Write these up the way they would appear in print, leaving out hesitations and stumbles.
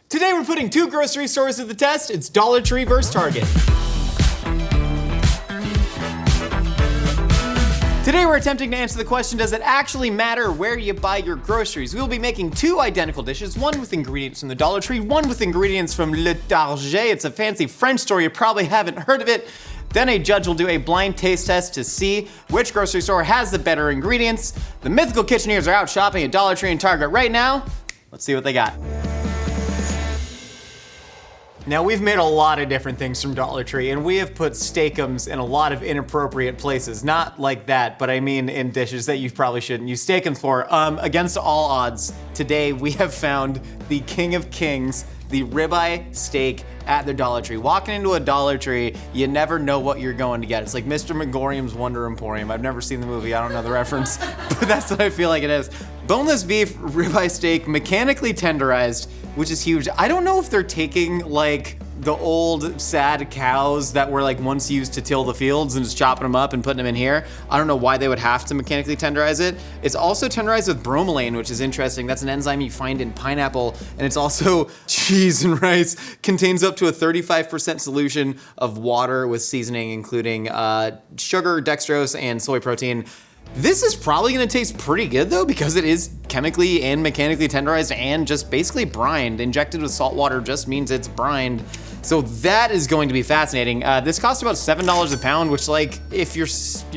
Today we're putting two grocery stores to the test. It's Dollar Tree versus Target. Today we're attempting to answer the question, does it actually matter where you buy your groceries? We will be making two identical dishes, one with ingredients from the Dollar Tree, one with ingredients from Le Target. It's a fancy French store, you probably haven't heard of it. Then a judge will do a blind taste test to see which grocery store has the better ingredients. The Mythical Kitcheneers are out shopping at Dollar Tree and Target right now. Let's see what they got. Now, we've made a lot of different things from Dollar Tree, and we have put steakums in a lot of inappropriate places. Not like that, but I mean in dishes that you probably shouldn't use steakums for. Against all odds, today we have found the king of kings, the ribeye steak at the Dollar Tree. Walking into a Dollar Tree, you never know what you're going to get. It's like Mr. Megorium's Wonder Emporium. I've never seen the movie, I don't know the reference, but that's what I feel like it is. Boneless beef ribeye steak, mechanically tenderized, which is huge. I don't know if they're taking like the old sad cows that were like once used to till the fields and just chopping them up and putting them in here. I don't know why they would have to mechanically tenderize it. It's also tenderized with bromelain, which is interesting. That's an enzyme you find in pineapple, and it's also cheese and rice. Contains up to a 35% solution of water with seasoning, including sugar, dextrose, and soy protein. This is probably gonna taste pretty good though, because it is chemically and mechanically tenderized and just basically brined. Injected with salt water just means it's brined. So that is going to be fascinating. This costs about $7 a pound, which like, if you're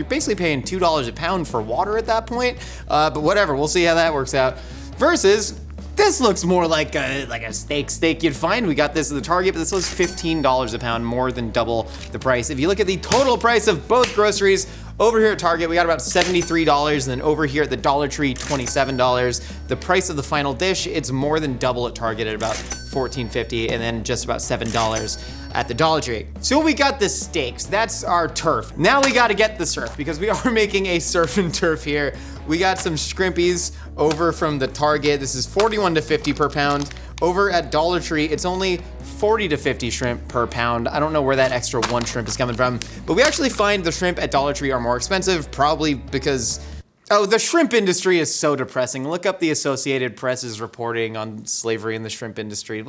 basically paying $2 a pound for water at that point, but whatever, we'll see how that works out. Versus, this looks more like a steak you'd find. We got this at the Target, but this was $15 a pound, more than double the price. If you look at the total price of both groceries, over here at Target, we got about $73, and then over here at the Dollar Tree, $27. The price of the final dish, it's more than double at Target at about $14.50, and then just about $7 at the Dollar Tree. So we got the steaks, that's our turf. Now we gotta get the surf, because we are making a surf and turf here. We got some scrimpies over from the Target. This is 41 to 50 per pound. Over at Dollar Tree, it's only 40 to 50 shrimp per pound. I don't know where that extra one shrimp is coming from, but we actually find the shrimp at Dollar Tree are more expensive, probably because, oh, the shrimp industry is so depressing. Look up the Associated Press's reporting on slavery in the shrimp industry.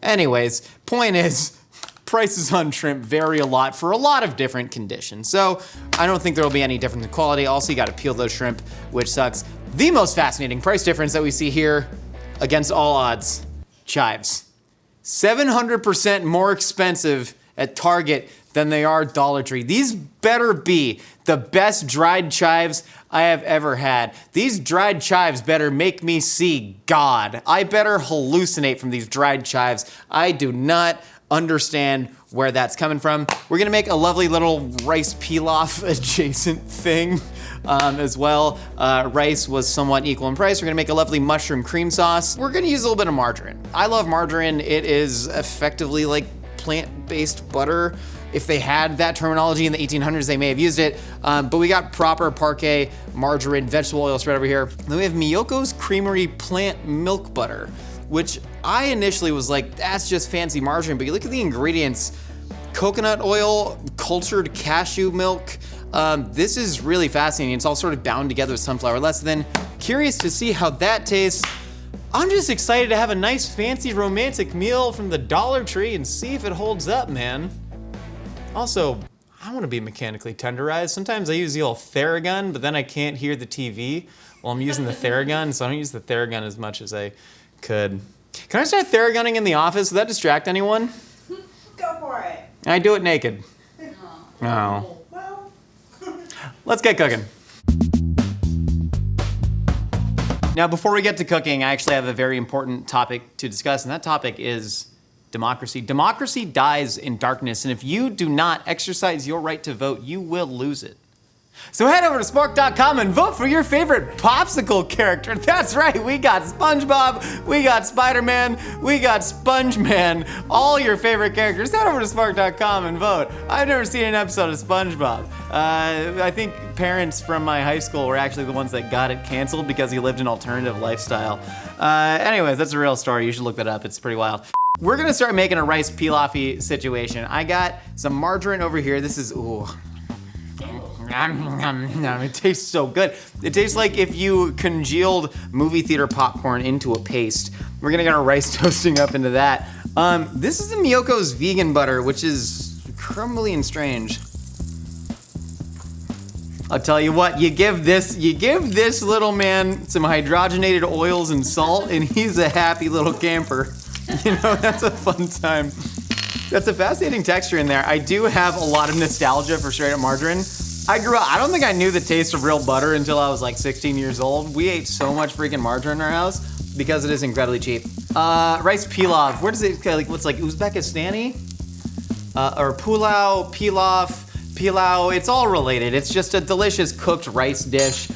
Anyways, point is, prices on shrimp vary a lot for a lot of different conditions. So I don't think there'll be any difference in quality. Also, you gotta peel those shrimp, which sucks. The most fascinating price difference that we see here, against all odds, chives. 700% more expensive at Target than they are Dollar Tree. These better be the best dried chives I have ever had. These dried chives better make me see God. I better hallucinate from these dried chives. I do not understand where that's coming from. We're gonna make a lovely little rice pilaf adjacent thing as well. Rice was somewhat equal in price. We're gonna make a lovely mushroom cream sauce. We're gonna use a little bit of margarine. I love margarine. It is effectively like plant-based butter. If they had that terminology in the 1800s, they may have used it. But we got proper parquet margarine, vegetable oil spread over here. Then we have Miyoko's Creamery plant milk butter, which I initially was like, that's just fancy margarine, but you look at the ingredients, coconut oil, cultured cashew milk. This is really fascinating. It's all sort of bound together with sunflower lecithin. Curious to see how that tastes. I'm just excited to have a nice fancy romantic meal from the Dollar Tree and see if it holds up, man. Also, I wanna be mechanically tenderized. Sometimes I use the old Theragun, but then I can't hear the TV while I'm using the Theragun, so I don't use the Theragun as much as I could. Can I start Theragunning in the office? Would that distract anyone? Go for it. I do it naked. Oh. Well. Let's get cooking. Now, before we get to cooking, I actually have a very important topic to discuss, and that topic is democracy. Democracy dies in darkness, and if you do not exercise your right to vote, you will lose it. So head over to Spark.com and vote for your favorite popsicle character. That's right, we got SpongeBob, we got Spider-Man, we got SpongeMan, all your favorite characters. Head over to Spark.com and vote. I've never seen an episode of SpongeBob. I think parents from my high school were actually the ones that got it canceled because he lived an alternative lifestyle. Anyways, that's a real story. You should look that up. It's pretty wild. We're gonna start making a rice pilaf-y situation. I got some margarine over here. This is, ooh. It tastes so good. It tastes like if you congealed movie theater popcorn into a paste. We're gonna get our rice toasting up into that. This is the Miyoko's vegan butter, which is crumbly and strange. I'll tell you what, you give this little man some hydrogenated oils and salt, and he's a happy little camper. You know, that's a fun time. That's a fascinating texture in there. I do have a lot of nostalgia for straight up margarine. I grew up, I don't think I knew the taste of real butter until I was like 16 years old. We ate so much freaking margarine in our house because it is incredibly cheap. Rice pilaf, where does it, like, what's like Uzbekistani? Or pulao, pilau, it's all related. It's just a delicious cooked rice dish,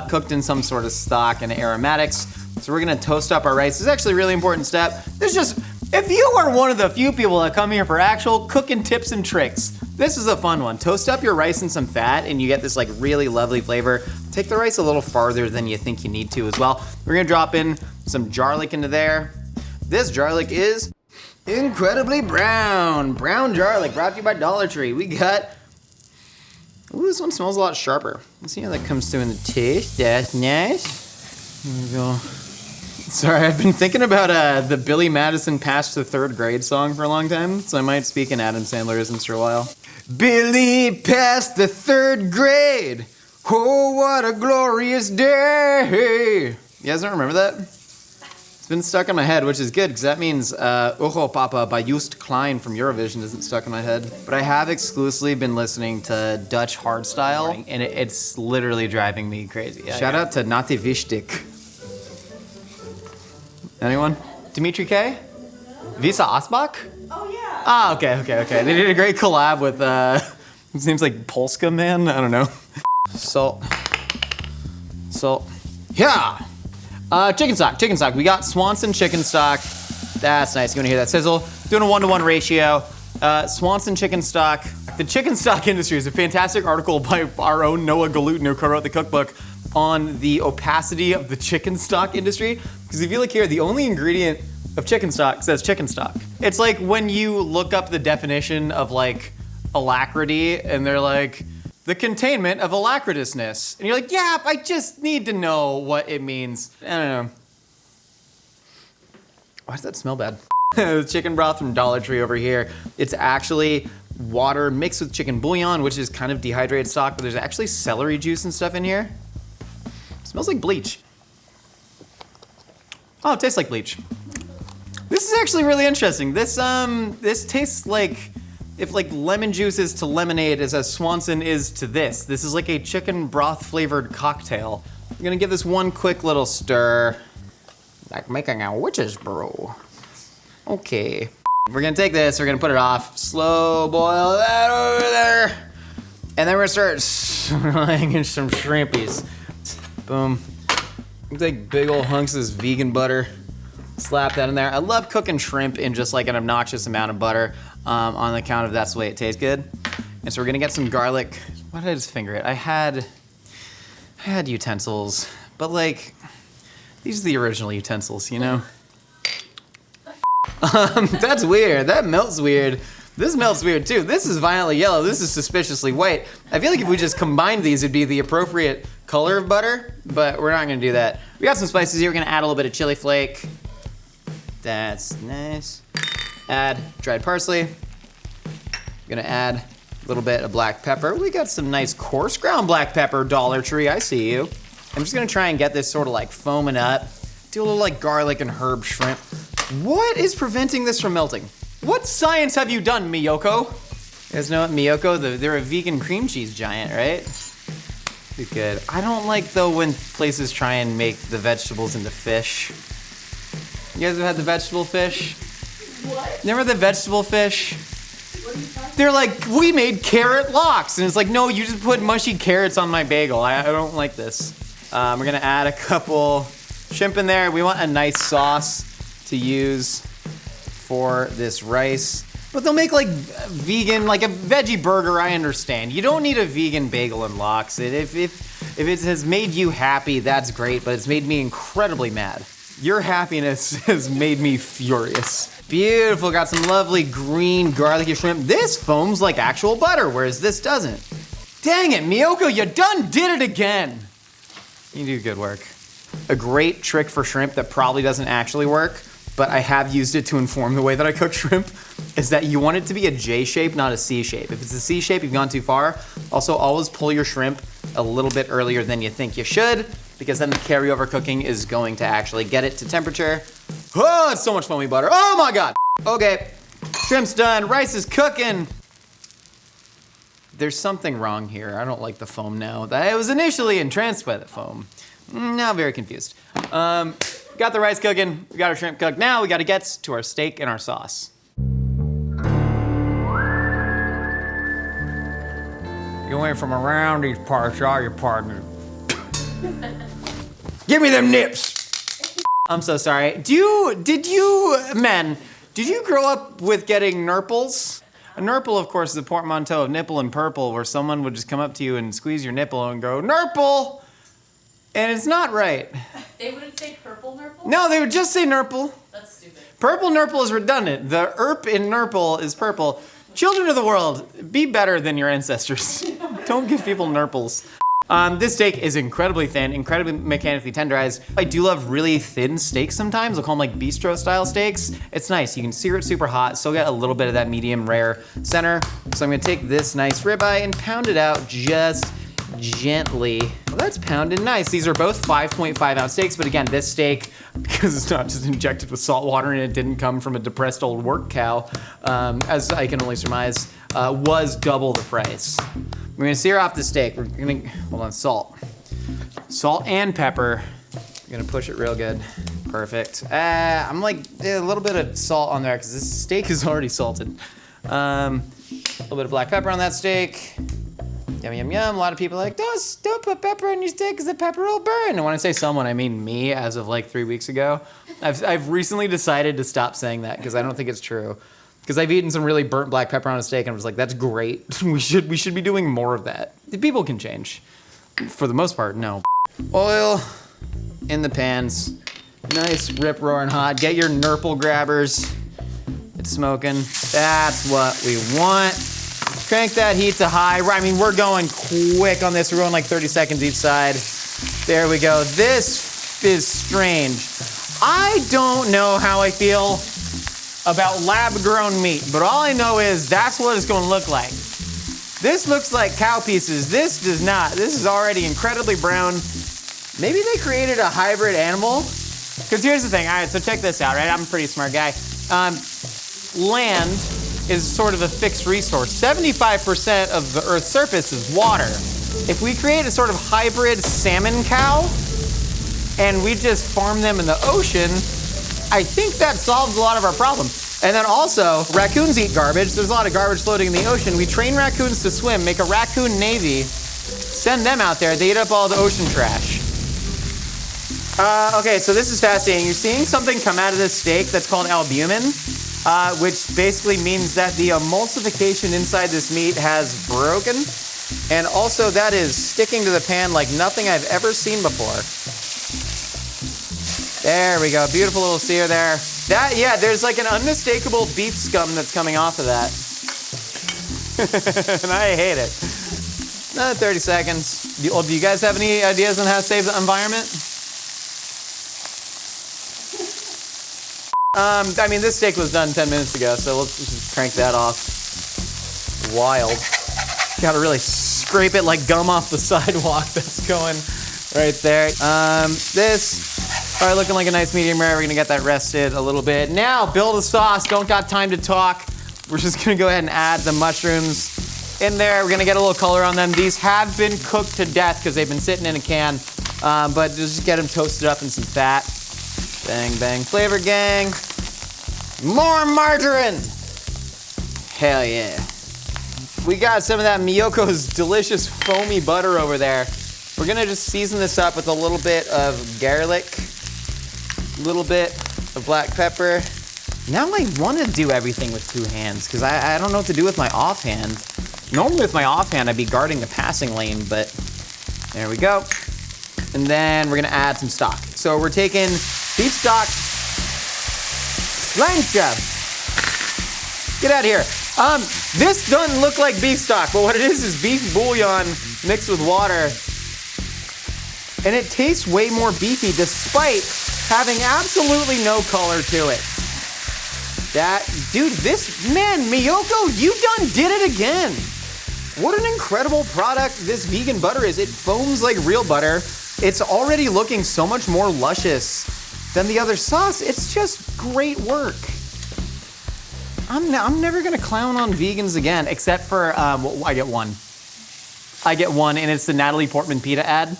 cooked in some sort of stock and aromatics. So we're gonna toast up our rice. This is actually a really important step. If you are one of the few people that come here for actual cooking tips and tricks, this is a fun one. Toast up your rice in some fat and you get this like really lovely flavor. Take the rice a little farther than you think you need to as well. We're gonna drop in some garlic into there. This garlic is incredibly brown. Brown garlic brought to you by Dollar Tree. We got, ooh, this one smells a lot sharper. Let's see how that comes through in the taste. That's nice. There we go. Sorry, I've been thinking about the Billy Madison Past the Third Grade song for a long time, so I might speak in Adam Sandlerisms for a while. Billy passed the third grade. Oh, what a glorious day. You guys don't remember that? It's been stuck in my head, which is good, because that means Ojo Papa by Joost Klein from Eurovision isn't stuck in my head. But I have exclusively been listening to Dutch hardstyle, and it's literally driving me crazy. Shout out to Nati Vishtik. Anyone? Dimitri K? Visa Asbach? Oh, yeah. Ah, okay. They did a great collab with, his name's like Polska Man? I don't know. Salt. Yeah! Chicken stock. We got Swanson chicken stock. That's nice, you wanna hear that sizzle? Doing a 1-to-1 ratio. Swanson chicken stock. The chicken stock industry is a fantastic article by our own Noah Galutin, who co-wrote the cookbook, on the opacity of the chicken stock industry. Because if you look here, the only ingredient of chicken stock says chicken stock. It's like when you look up the definition of like alacrity and they're like, the containment of alacritiousness. And you're like, yeah, I just need to know what it means. I don't know. Why does that smell bad? The chicken broth from Dollar Tree over here. It's actually water mixed with chicken bouillon, which is kind of dehydrated stock, but there's actually celery juice and stuff in here. Smells like bleach. Oh, it tastes like bleach. This is actually really interesting. This tastes like if like lemon juice is to lemonade as a Swanson is to this. This is like a chicken broth flavored cocktail. I'm gonna give this one quick little stir. Like making a witch's brew. Okay. We're gonna take this, we're gonna put it off. Slow boil that over there. And then we're gonna start slanging some shrimpies. Boom. Take big old hunks of this vegan butter. Slap that in there. I love cooking shrimp in just like an obnoxious amount of butter on the account of that's the way it tastes good. And so we're gonna get some garlic. Why did I just finger it? I had utensils, but like, these are the original utensils, you know? That's weird, that melts weird. This melts weird too. This is violently yellow, this is suspiciously white. I feel like if we just combined these, it'd be the appropriate color of butter, but we're not gonna do that. We got some spices here, we're gonna add a little bit of chili flake. That's nice. Add dried parsley. Gonna add a little bit of black pepper. We got some nice coarse ground black pepper, Dollar Tree, I see you. I'm just gonna try and get this sort of like foaming up. Do a little like garlic and herb shrimp. What is preventing this from melting? What science have you done, Miyoko? You guys know what, Miyoko, they're a vegan cream cheese giant, right? Be good. I don't like though when places try and make the vegetables into fish. You guys have had the vegetable fish? What? Remember the vegetable fish? What are you talking They're like, we made carrot lox. And it's like, no, you just put mushy carrots on my bagel. I don't like this. We're gonna add a couple shrimp in there. We want a nice sauce to use for this rice. But they'll make like vegan, like a veggie burger, I understand. You don't need a vegan bagel and lox. If it has made you happy, that's great, but it's made me incredibly mad. Your happiness has made me furious. Beautiful, got some lovely green garlicky shrimp. This foams like actual butter, whereas this doesn't. Dang it, Miyoko, you done did it again. You do good work. A great trick for shrimp that probably doesn't actually work, but I have used it to inform the way that I cook shrimp, is that you want it to be a J shape, not a C shape. If it's a C shape, you've gone too far. Also, always pull your shrimp a little bit earlier than you think you should, because then the carryover cooking is going to actually get it to temperature. Oh, it's so much foamy butter. Oh my God. Okay, shrimp's done, rice is cooking. There's something wrong here. I don't like the foam now. I was initially entranced by the foam. Now I'm very confused. Got the rice cooking, we got our shrimp cooked. Now we gotta get to our steak and our sauce. You ain't from around these parts, are you, partner? Give me them nips! I'm so sorry. Did you grow up with getting nurples? A nurple, of course, is a portmanteau of nipple and purple, where someone would just come up to you and squeeze your nipple and go, nurple! And it's not right. They wouldn't say purple nurple? No, they would just say nurple. That's stupid. Purple nurple is redundant. The erp in nurple is purple. Children of the world, be better than your ancestors. Don't give people nurples. This steak is incredibly thin, incredibly mechanically tenderized. I do love really thin steaks sometimes. I'll call them like bistro style steaks. It's nice, you can sear it super hot, still get a little bit of that medium rare center. So I'm gonna take this nice ribeye and pound it out just gently. Well, that's pounded nice. These are both 5.5 ounce steaks, but again, this steak, because it's not just injected with salt water and it didn't come from a depressed old work cow, as I can only surmise, was double the price. We're gonna sear off the steak. We're gonna, hold on, salt. Salt and pepper. We're gonna push it real good. Perfect. I'm like a little bit of salt on there because this steak is already salted. A little bit of black pepper on that steak. Yum, yum, yum. A lot of people are like, don't put pepper on your steak because the pepper will burn. And when I say someone, I mean me as of like 3 weeks ago. I've recently decided to stop saying that because I don't think it's true. Because I've eaten some really burnt black pepper on a steak and I was like, that's great. We should be doing more of that. The people can change. For the most part, no. Oil in the pans. Nice rip roaring hot. Get your nurple grabbers. It's smoking. That's what we want. Crank that heat to high. I mean, we're going quick on this. We're going like 30 seconds each side. There we go. This is strange. I don't know how I feel about lab-grown meat, but all I know is that's what it's gonna look like. This looks like cow pieces. This does not. This is already incredibly brown. Maybe they created a hybrid animal? Because here's the thing. All right, so check this out, right? I'm a pretty smart guy. Land is sort of a fixed resource. 75% of the Earth's surface is water. If we create a sort of hybrid salmon cow and we just farm them in the ocean, I think that solves a lot of our problems. And then also, raccoons eat garbage. There's a lot of garbage floating in the ocean. We train raccoons to swim, make a raccoon navy, send them out there, they eat up all the ocean trash. Okay, so this is fascinating. You're seeing something come out of this steak that's called albumin, which basically means that the emulsification inside this meat has broken. And also that is sticking to the pan like nothing I've ever seen before. There we go, beautiful little sear there. That, yeah, there's like an unmistakable beef scum that's coming off of that. And I hate it. Another 30 seconds. Do you guys have any ideas on how to save the environment? I mean, this steak was done 10 minutes ago, so let's just crank that off. Wild. Gotta really scrape it like gum off the sidewalk. That's going right there. This, all right, looking like a nice medium rare. We're gonna get that rested a little bit. Now, build a sauce. Don't got time to talk. We're just gonna go ahead and add the mushrooms in there. We're gonna get a little color on them. These have been cooked to death because they've been sitting in a can, but just get them toasted up in some fat. Bang, bang, flavor gang. More margarine. Hell yeah. We got some of that Miyoko's delicious foamy butter over there. We're gonna just season this up with a little bit of garlic, a little bit of black pepper. Now I wanna do everything with two hands because I don't know what to do with my offhand. Normally with my offhand, I'd be guarding the passing lane, but there we go. And then we're gonna add some stock. So we're taking beef stock, lamb chop. Get out of here. This doesn't look like beef stock, but what it is beef bouillon mixed with water. And it tastes way more beefy despite having absolutely no color to it. Myoko, you done did it again. What an incredible product this vegan butter is. It foams like real butter. It's already looking so much more luscious than the other sauce. It's just great work. I'm never gonna clown on vegans again, except for, I get one. And it's the Natalie Portman pita ad.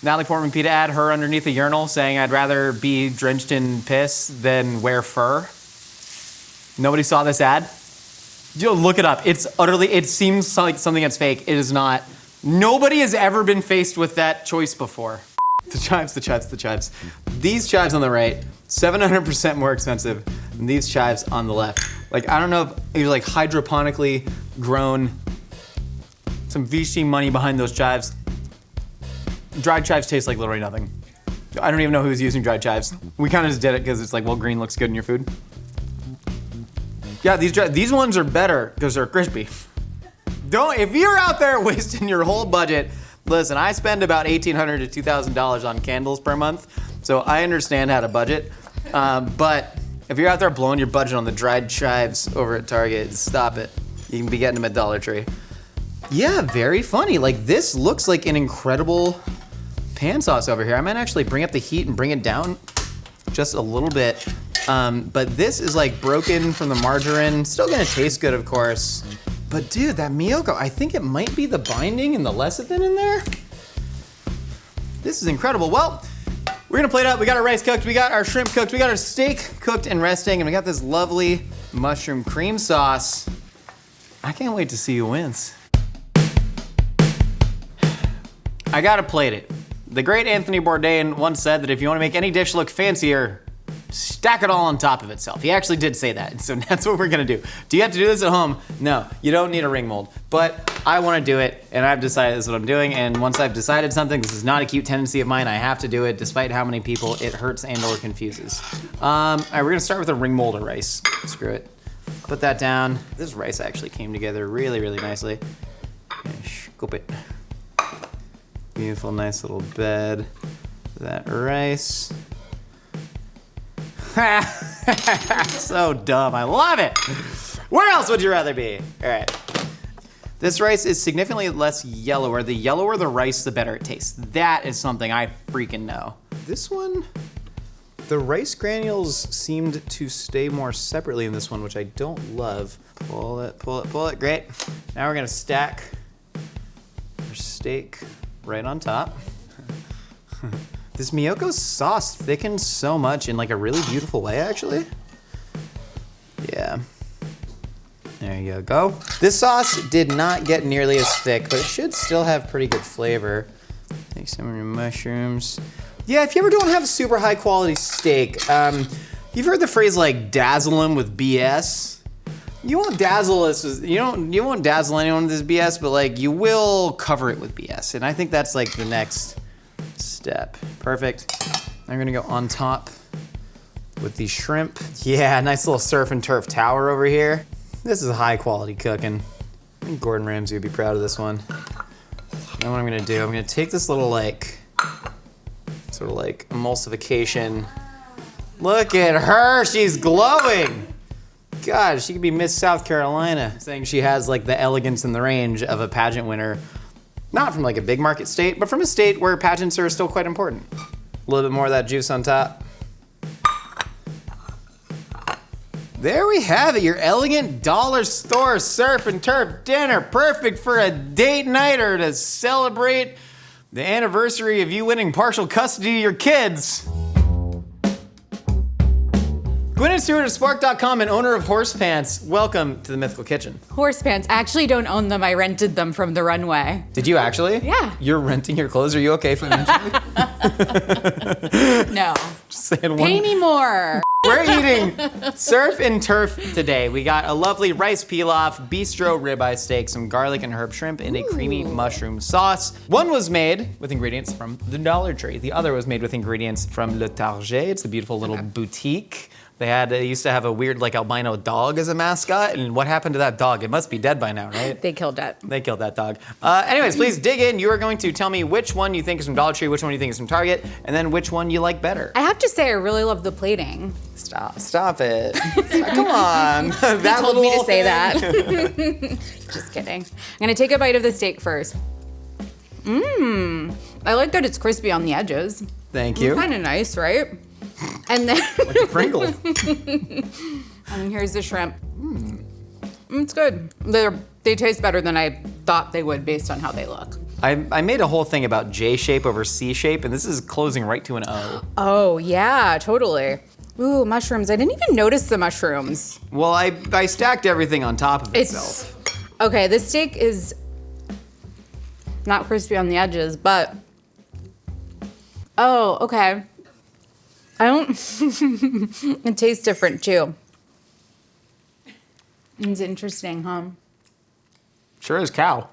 Natalie Portman pita ad, her underneath a urinal saying, I'd rather be drenched in piss than wear fur. Nobody saw this ad? Yo, look it up. It seems like something that's fake. It is not. Nobody has ever been faced with that choice before. The chives. These chives on the right, 700% more expensive than these chives on the left. Like, I don't know if you're like hydroponically grown, some VC money behind those chives. Dried chives taste like literally nothing. I don't even know who's using dried chives. We kind of just did it because it's like, well, green looks good in your food. Yeah, these ones are better because they're crispy. If you're out there wasting your whole budget, listen, I spend about $1,800 to $2,000 on candles per month, so I understand how to budget. But if you're out there blowing your budget on the dried chives over at Target, stop it. You can be getting them at Dollar Tree. Yeah, very funny. Like, this looks like an incredible pan sauce over here. I might actually bring up the heat and bring it down just a little bit. But this is like broken from the margarine. Still gonna taste good, of course. But dude, that Myoko, I think it might be the binding and the lecithin in there. This is incredible. Well, we're gonna plate it up. We got our rice cooked, we got our shrimp cooked, we got our steak cooked and resting, and we got this lovely mushroom cream sauce. I can't wait to see who wins. I gotta plate it. The great Anthony Bourdain once said that if you wanna make any dish look fancier, stack it all on top of itself. He actually did say that, so that's what we're gonna do. Do you have to do this at home? No, you don't need a ring mold. But I wanna do it, and I've decided this is what I'm doing, and once I've decided something, this is not a cute tendency of mine, I have to do it, despite how many people it hurts and or confuses. All right, we're gonna start with a ring mold of rice. Screw it. Put that down. This rice actually came together really, really nicely. Scoop it. Beautiful, nice little bed. That rice. So dumb, I love it. Where else would you rather be? All right. This rice is significantly less yellower. The yellower the rice, the better it tastes. That is something I freaking know. This one, the rice granules seemed to stay more separately in this one, which I don't love. Pull it, pull it, pull it, great. Now we're gonna stack our steak right on top. This Myoko sauce thickens so much in like a really beautiful way, actually. Yeah. There you go. This sauce did not get nearly as thick, but it should still have pretty good flavor. Take some of your mushrooms. Yeah, if you ever don't have a super high quality steak, you've heard the phrase like dazzle them with BS. You won't dazzle us. You won't dazzle anyone with this BS, but like you will cover it with BS, and I think that's like the next step. Perfect. I'm gonna go on top with the shrimp. Yeah, nice little surf and turf tower over here. This is high quality cooking. I think Gordon Ramsay would be proud of this one. Now what I'm gonna do, I'm gonna take this little like, sort of like emulsification. Look at her, she's glowing. God, she could be Miss South Carolina. Saying she has like the elegance and the range of a pageant winner. Not from like a big market state, but from a state where pageants are still quite important. A little bit more of that juice on top. There we have it, your elegant dollar store surf and turf dinner. Perfect for a date night or to celebrate the anniversary of you winning partial custody of your kids. Gwyneth Stewart of Spark.com and owner of Horse Pants, welcome to the Mythical Kitchen. Horse pants. I actually don't own them. I rented them from the runway. Did you actually? Yeah. You're renting your clothes? Are you okay financially? No. Just saying Pay me more. We're eating surf and turf today. We got a lovely rice pilaf, bistro ribeye steak, some garlic and herb shrimp, and a creamy mushroom sauce. One was made with ingredients from the Dollar Tree. The other was made with ingredients from Le Target. It's a beautiful little boutique They used to have a weird like albino dog as a mascot, and what happened to that dog? It must be dead by now, right? They killed it. They killed that dog. Anyways, please dig in. You are going to tell me which one you think is from Dollar Tree, which one you think is from Target, and then which one you like better. I have to say, I really love the plating. Stop it. Come on. That Told me to say thing. that. Just kidding. I'm gonna take a bite of the steak first. I like that it's crispy on the edges. Thank you. Kind of nice, right? And then Like a Pringle. and here's the shrimp. It's good. They taste better than I thought they would based on how they look. I made a whole thing about J shape over C shape, and this is closing right to an O. Oh yeah, totally. Ooh, mushrooms. I didn't even notice the mushrooms. Well, I stacked everything on top of itself. Okay, this steak is not crispy on the edges, but oh, okay. I don't. It tastes different too. It's interesting, huh? Sure as cow.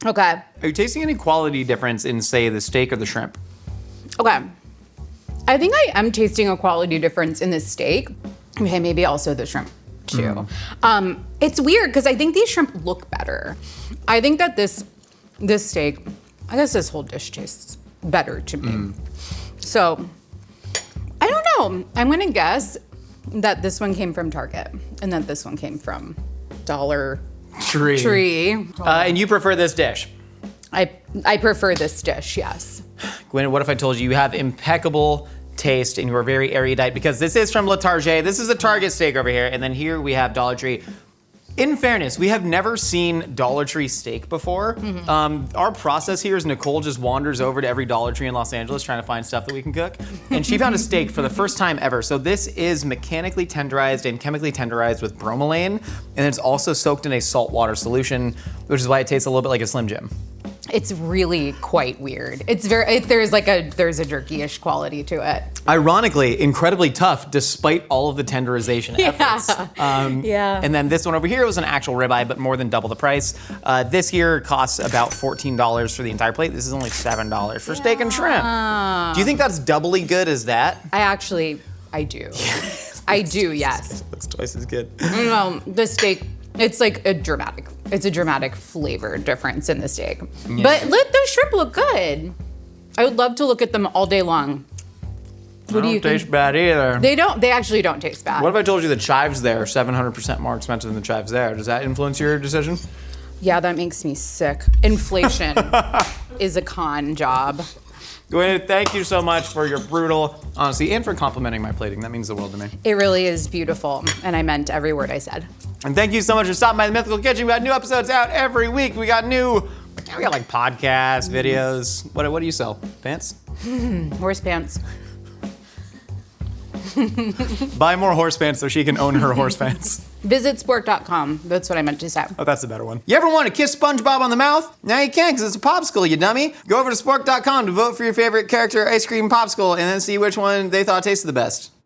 Okay. Are you tasting any quality difference in, say, the steak or the shrimp? Okay. I think I am tasting a quality difference in this steak. Okay, maybe also the shrimp too. It's weird because I think these shrimp look better. I think that this steak, I guess this whole dish tastes better to me. So, I don't know. I'm gonna guess that this one came from Target and that this one came from Dollar Tree. And you prefer this dish? I prefer this dish, yes. Gwen, what if I told you have impeccable taste and you are very erudite, because this is from Le Target. This is a Target steak over here, and then here we have Dollar Tree. In fairness, we have never seen Dollar Tree steak before. Our process here is Nicole just wanders over to every Dollar Tree in Los Angeles trying to find stuff that we can cook. And she found a steak for the first time ever. So this is mechanically tenderized and chemically tenderized with bromelain. And it's also soaked in a saltwater solution, which is why it tastes a little bit like a Slim Jim. It's really quite weird. There's a jerky-ish quality to it. Ironically, incredibly tough despite all of the tenderization efforts. Yeah. And then this one over here was an actual ribeye, but more than double the price. This here costs about $14 for the entire plate. This is only $7 for steak and shrimp. Do you think that's doubly good as that? I do. I do, yes. That's twice as good. The steak, it's like a dramatic flavor difference in the steak. Yeah. But let those shrimp look good. I would love to look at them all day long. What do you think? They don't taste bad either. They actually don't taste bad. What if I told you the chives there are 700% more expensive than the chives there? Does that influence your decision? Yeah, that makes me sick. Inflation is a con job. Gwyneth, thank you so much for your brutal honesty and for complimenting my plating. That means the world to me. It really is beautiful, and I meant every word I said. And thank you so much for stopping by the Mythical Kitchen. We got new episodes out every week. We got like podcasts, videos. What do you sell? Pants? Horse pants. Buy more horse pants so she can own her horse pants. Visit spork.com. That's what I meant to say. Oh, that's the better one. You ever want to kiss SpongeBob on the mouth? Now you can, because it's a popsicle, you dummy. Go over to spork.com to vote for your favorite character ice cream popsicle and then see which one they thought tasted the best.